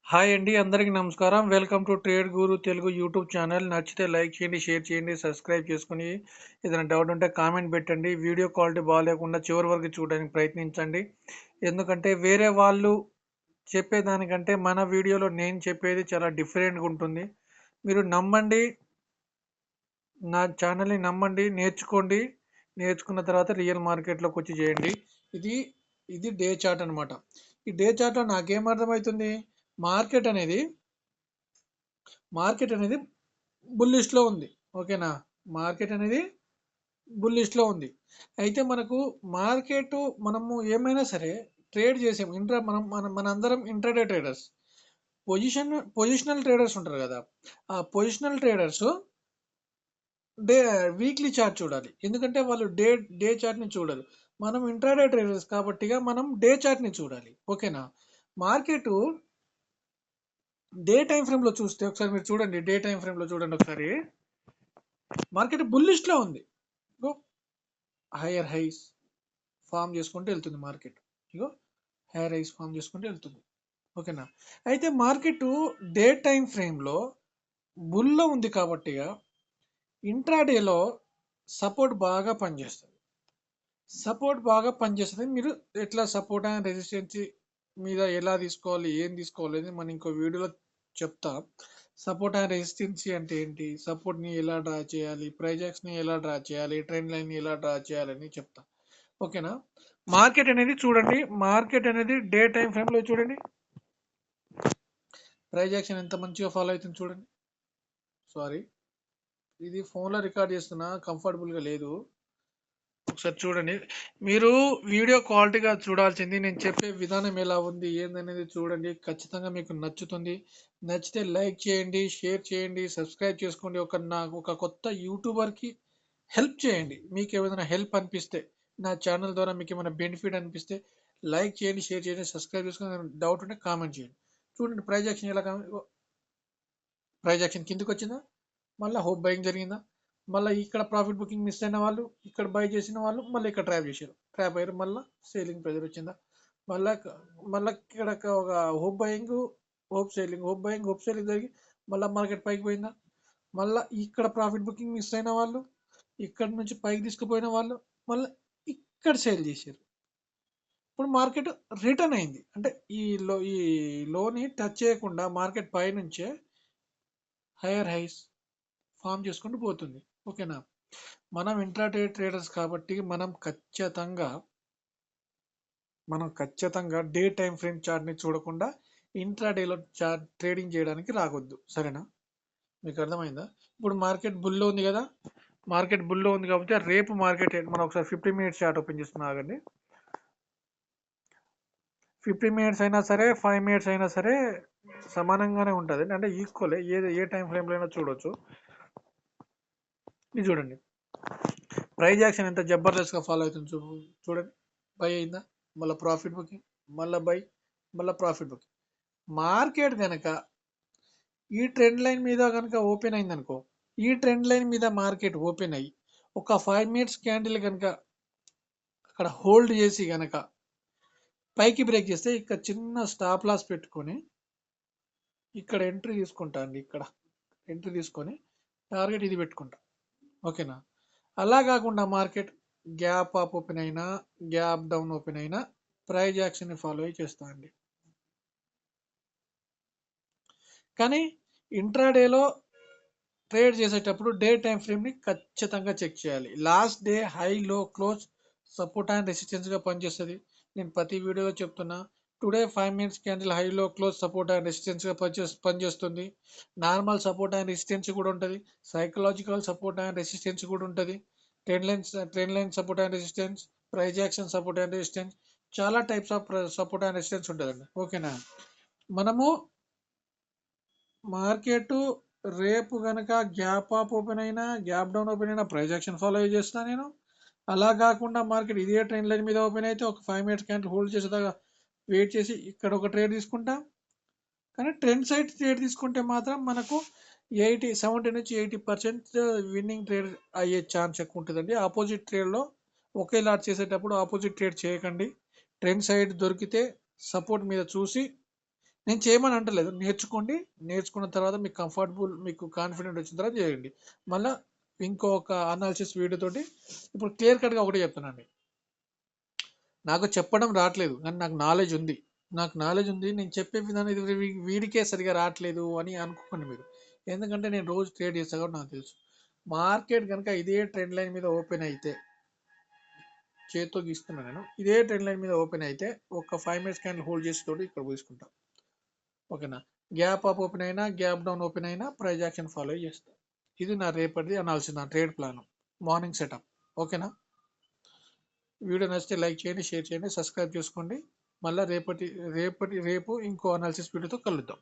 Hi అండి. అందరికీ నమస్కారం. Welcome to trade Guru Telugu YouTube channel. నచ్చితే లైక్ చేయండి, షేర్ చేయండి, సబ్స్క్రైబ్ చేసుకొని ఏదైనా డౌట్ ఉంటే కామెంట్ పెట్టండి. వీడియో క్వాలిటీ బాగాలేకుండా చివరి వరకు చూడడానికి ప్రయత్నించండి. ఎందుకంటే వేరే వాళ్ళు చెప్పేదానికంటే మన వీడియోలో నేను చెప్పేది చాలా డిఫరెంట్గా ఉంటుంది. మీరు నమ్మండి, నా ఛానల్ని నమ్మండి, నేర్చుకోండి. నేర్చుకున్న తర్వాత రియల్ మార్కెట్లోకి వచ్చి చేయండి. ఇది ఇది డే చార్ట్ అనమాట. ఈ డే చార్ట్లో నాకేం అర్థమవుతుంది, మార్కెట్ అనేది మార్కెట్ అనేది బుల్లిష్లో ఉంది. ఓకేనా? మార్కెట్ అనేది బుల్లిష్లో ఉంది. అయితే మనకు మార్కెట్ మనము ఏమైనా సరే ట్రేడ్ చేసాం. మనందరం ఇంట్రాడే ట్రేడర్స్. పొజిషనల్ ట్రేడర్స్ ఉంటారు కదా! ఆ positional traders day weekly chart చూడాలి. ఎందుకంటే వాళ్ళు డే చార్ట్‌ని చూడరు. మనం ఇంట్రాడే ట్రేడర్స్ కాబట్టిగా మనం డే చార్ట్‌ని చూడాలి. ఓకేనా? మార్కెటు డే టైమ్ ఫ్రేమ్‌లో చూస్తే ఒకసారి మీరు చూడండి. డే టైమ్ ఫ్రేమ్‌లో చూడండి ఒకసారి. మార్కెట్ బుల్లిష్‌లో ఉంది. ఇగో హైయర్ హైస్ ఫార్మ్ చేసుకుంటూ వెళ్తుంది మార్కెట్. ఇగో హైయర్ హైస్ ఫార్మ్ చేసుకుంటూ వెళ్తుంది. ఓకేనా? అయితే మార్కెట్ డే టైమ్ ఫ్రేమ్‌లో బుల్‌లో ఉంది కాబట్టిగా ఇంట్రాడేలో సపోర్ట్ బాగా పనిచేస్తుంది. మీరు ఎట్లా సపోర్ట్ అండ్ రెసిస్టెన్స్ మీద ఎలా తీసుకోవాలి, ఏం తీసుకోవాలి అనేది మనం ఇంకో వీడియోలో చెప్తా. సపోర్ట్ అండ్ రెసిస్టెన్సీ అంటే ఏంటి, సపోర్ట్ని ఎలా డ్రా చేయాలి, ప్రైస్ యాక్షన్ని ఎలా డ్రా చేయాలి, ట్రెండ్ లైన్ని ఎలా డ్రా చేయాలని చెప్తా. ఓకేనా? మార్కెట్ అనేది చూడండి. మార్కెట్ అనేది డే టైం ఫ్రేమ్లో చూడండి. ప్రైస్ యాక్షన్ ఎంత మంచిగా ఫాలో అవుతుంది చూడండి. సారీ, ఇది ఫోన్లో రికార్డ్ చేస్తున్నా, కంఫర్టబుల్గా లేదు. ఒకసారి చూడండి. మీరు వీడియో క్వాలిటీగా చూడాల్సింది నేను చెప్పే విధానం ఎలా ఉంది ఏందనేది చూడండి. ఖచ్చితంగా మీకు నచ్చుతుంది. నచ్చితే లైక్ చేయండి, షేర్ చేయండి, సబ్స్క్రైబ్ చేసుకోండి. నాకు ఒక కొత్త యూట్యూబర్కి హెల్ప్ చేయండి. మీకు ఏమైనా హెల్ప్ అనిపిస్తే, నా ఛానల్ ద్వారా మీకు ఏమైనా బెనిఫిట్ అనిపిస్తే లైక్ చేయండి, షేర్ చేయండి, సబ్స్క్రైబ్ చేసుకొని డౌట్ ఉంటే కామెంట్ చేయండి. చూడండి ప్రైజ్ యాక్షన్ ఎలా ప్రైజ్ యాక్షన్ కిందకి వచ్చిందా, మళ్ళీ హోప్ బయింగ్ జరిగిందా, మళ్ళీ ఇక్కడ ప్రాఫిట్ బుకింగ్ మిస్ అయిన వాళ్ళు, ఇక్కడ బై చేసిన వాళ్ళు మళ్ళీ ఇక్కడ ట్రాప్ చేశారు, ట్రాప్ అయ్యారు, మళ్ళీ సేలింగ్ ప్రెజర్ వచ్చిందా, మళ్ళీ మళ్ళీ ఇక్కడ ఒక హోప్ బయింగ్, హోప్ సేలింగ్ జరిగి మళ్ళీ మార్కెట్ పైకి పోయిందా, మళ్ళీ ఇక్కడ ప్రాఫిట్ బుకింగ్ మిస్ అయిన వాళ్ళు, ఇక్కడ నుంచి పైకి తీసుకుపోయిన వాళ్ళు మళ్ళీ ఇక్కడ సేల్ చేశారు. ఇప్పుడు మార్కెట్ రిటర్న్ అయింది. అంటే ఈ లోని టచ్ చేయకుండా మార్కెట్ పై నుంచే హైయర్ హైస్ ఫామ్ చేసుకుంటూ పోతుంది. ఓకేనా? మనం ఇంట్రాడే ట్రేడర్స్ కాబట్టి మనం ఖచ్చితంగా డే టైం ఫ్రేమ్ చార్ట్ని చూడకుండా ఇంట్రాడేలో చార్ట్ ట్రేడింగ్ చేయడానికి రావద్దు. సరేనా? మీకు అర్థమైందా? ఇప్పుడు మార్కెట్ బుల్లో ఉంది కదా, మార్కెట్ బుల్లో ఉంది కాబట్టి రేపు మార్కెట్ మనం ఒకసారి 50 మినిట్స్ చార్ట్ ఓపెన్ చేస్తున్నా ఆగండి. 50 మినిట్స్ అయినా సరే, 5 మినిట్స్ అయినా సరే సమానంగానే ఉంటుంది. అంటే ఈక్వల్, ఏ టైం ఫ్రేమ్లో అయినా చూడొచ్చు. ఇది చూడండి, ప్రైజ్ యాక్షన్ ఎంత జబర్దస్త్గా ఫాలో అవుతుంది చూడండి. బై అయిందా, మళ్ళీ ప్రాఫిట్ బుకింగ్, మళ్ళీ బై, మళ్ళీ ప్రాఫిట్ బుకింగ్. మార్కెట్ కనుక ఈ ట్రెండ్ లైన్ మీద కనుక ఓపెన్ అయింది అనుకో, ఈ ట్రెండ్ లైన్ మీద మార్కెట్ ఓపెన్ అయ్యి ఒక 5 మినిట్స్ క్యాండిల్ కనుక అక్కడ హోల్డ్ చేసి కనుక పైకి బ్రేక్ చేస్తే ఇక్కడ చిన్న స్టాప్ లాస్ పెట్టుకొని ఇక్కడ ఎంట్రీ తీసుకుంటా అండి. ఇక్కడ ఎంట్రీ తీసుకొని టార్గెట్ ఇది పెట్టుకుంటా. ఓకేనా? అలా కాకుండా మార్కెట్ గ్యాప్ అప్ ఓపెన్ అయినా, గ్యాప్ డౌన్ ఓపెన్ అయినా ప్రైజ్ యాక్షన్ని ఫాలో అయ్యి చేస్తా అండి. కానీ ఇంట్రాడేలో ట్రేడ్ చేసేటప్పుడు డే టైం ఫ్రేమ్ని ఖచ్చితంగా చెక్ చేయాలి. లాస్ట్ డే హై లో క్లోజ్ సపోర్ట్ అండ్ రెసిస్టెన్స్గా పనిచేస్తుంది. నేను ప్రతి వీడియోలో చెప్తున్నా. టుడే 5 మినిట్స్ క్యాండిల్ హైలో క్లోజ్ సపోర్ట్ అండ్ రెసిస్టెన్స్గా పనిచేస్తుంది. నార్మల్ సపోర్ట్ అండ్ రెసిస్టెన్స్ కూడా ఉంటుంది. సైకలాజికల్ సపోర్ట్ అండ్ రెసిస్టెన్స్ కూడా ఉంటుంది. Trend line support and resistance, price action support and resistance, చాలా types of support and resistance ఉంటుందండి. ఓకేనా? మనము మార్కెట్ రేపు కనుక గ్యాప్ అప్ ఓపెన్ అయినా, గ్యాప్ డౌన్ ఓపెన్ అయినా ప్రైస్ యాక్షన్ ఫాలో చేస్తాను నేను. అలా కాకుండా మార్కెట్ ఇదే ట్రెండ్ లైన్ మీద ఓపెన్ అయితే ఒక 5 మినిట్స్ క్యాండిల్ హోల్డ్ చేసేదాకా వెయిట్ చేసి ఇక్కడ ఒక ట్రేడ్ తీసుకుంటా. కానీ ట్రెండ్ సైడ్ ట్రేడ్ తీసుకుంటే మాత్రం మనకు 70 నుంచి 80% విన్నింగ్ ట్రేడ్ అయ్యే ఛాన్స్ ఎక్కువ ఉంటుందండి. ఆపోజిట్ ట్రేడ్లో ఒకే లాట్ చేసేటప్పుడు ఆపోజిట్ ట్రేడ్ చేయకండి. ట్రెండ్ సైడ్ దొరికితే సపోర్ట్ మీద చూసి నేను చేయమని అంటలేదు, నేర్చుకోండి. నేర్చుకున్న తర్వాత మీకు కంఫర్టబుల్, మీకు కాన్ఫిడెంట్ వచ్చిన తర్వాత చేయండి. మళ్ళీ ఇంకొక అనాలిసిస్ వీడియో తోటి ఇప్పుడు క్లియర్ కట్గా ఒకటే చెప్తానండి. నాకు చెప్పడం రావట్లేదు కానీ నాకు నాలెడ్జ్ ఉంది. నేను చెప్పే విధానం ఇది వీడికే సరిగా రావట్లేదు అని అనుకోకండి మీరు. ఎందుకంటే నేను రోజు ట్రేడ్ చేస్తా కాబట్టి నాకు తెలుసు. మార్కెట్ కనుక ఇదే ట్రెండ్ లైన్ మీద ఓపెన్ అయితే, చేతితో గీస్తున్నాను నేను, ఇదే ట్రెండ్ లైన్ మీద ఓపెన్ అయితే ఒక 5 మినిట్స్ క్యాండిల్ హోల్డ్ చేసి తోటి ఇక్కడ తీసుకుంటాం. ఓకేనా? గ్యాప్ అప్ ఓపెన్ అయినా గ్యాప్ డౌన్ ఓపెన్ అయినా ప్రైజ్ యాక్షన్ ఫాలో చేస్తా. ఇది నా రేపటిది అనాల్సింది, నా ట్రేడ్ ప్లాన్, మార్నింగ్ సెటప్. ఓకేనా? వీడియో నచ్చితే లైక్ చేయండి, షేర్ చేయండి, సబ్స్క్రైబ్ చేసుకోండి. మళ్ళీ రేపు ఇంకో అనాలిసిస్ వీడియోతో కలుద్దాం.